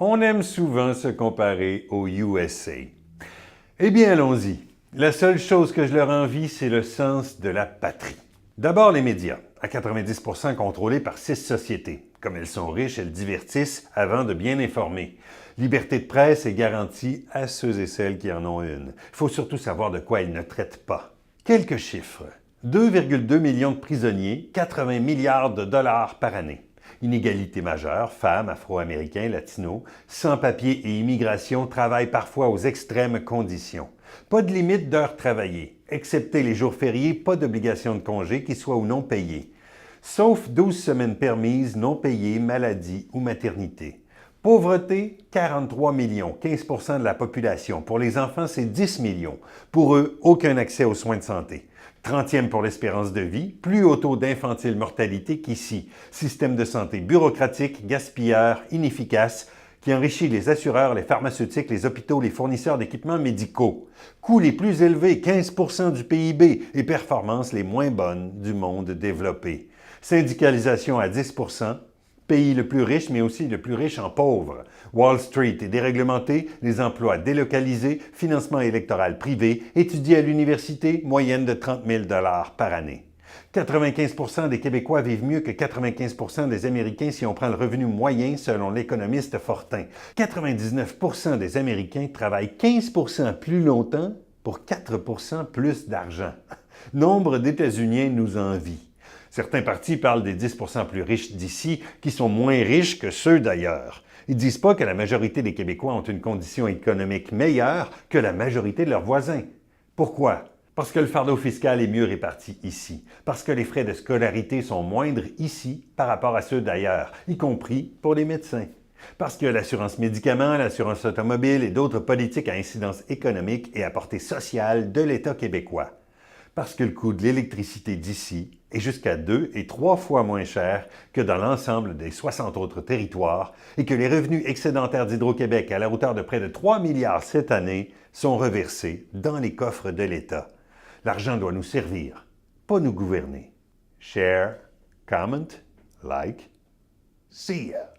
On aime souvent se comparer aux USA. Eh bien, allons-y. La seule chose que je leur envie, c'est le sens de la patrie. D'abord, les médias, à 90% contrôlés par 6 sociétés. Comme elles sont riches, elles divertissent avant de bien informer. Liberté de presse est garantie à ceux et celles qui en ont une. Il faut surtout savoir de quoi ils ne traitent pas. Quelques chiffres. 2,2 millions de prisonniers, 80 milliards de dollars par année. Inégalité majeure, femmes, afro-américains, latinos, sans-papiers et immigration travaillent parfois aux extrêmes conditions. Pas de limite d'heures travaillées. Excepté les jours fériés, pas d'obligation de congé, qu'ils soient ou non payés. Sauf 12 semaines permises, non payées, maladie ou maternité. Pauvreté, 43 millions, 15% de la population. Pour les enfants, c'est 10 millions. Pour eux, aucun accès aux soins de santé. 30e pour l'espérance de vie, plus haut taux d'infantile mortalité qu'ici. Système de santé bureaucratique, gaspilleur, inefficace, qui enrichit les assureurs, les pharmaceutiques, les hôpitaux, les fournisseurs d'équipements médicaux. Coûts les plus élevés, 15% du PIB, et performances les moins bonnes du monde développé. Syndicalisation à 10%, pays le plus riche, mais aussi le plus riche en pauvres. Wall Street est déréglementé, les emplois délocalisés, financement électoral privé, étudier à l'université, moyenne de 30 000 $ par année. 95% des Québécois vivent mieux que 95% des Américains si on prend le revenu moyen selon l'économiste Fortin. 99% des Américains travaillent 15% plus longtemps pour 4% plus d'argent. Nombre d'États-Uniens nous envient. Certains partis parlent des 10% plus riches d'ici qui sont moins riches que ceux d'ailleurs. Ils ne disent pas que la majorité des Québécois ont une condition économique meilleure que la majorité de leurs voisins. Pourquoi? Parce que le fardeau fiscal est mieux réparti ici. Parce que les frais de scolarité sont moindres ici par rapport à ceux d'ailleurs, y compris pour les médecins. Parce que l'assurance médicaments, l'assurance automobile et d'autres politiques à incidence économique et à portée sociale de l'État québécois. Parce que le coût de l'électricité d'ici est jusqu'à 2 et 3 fois moins cher que dans l'ensemble des 60 autres territoires et que les revenus excédentaires d'Hydro-Québec à la hauteur de près de 3 milliards cette année sont reversés dans les coffres de l'État. L'argent doit nous servir, pas nous gouverner. Share, comment, like, see ya!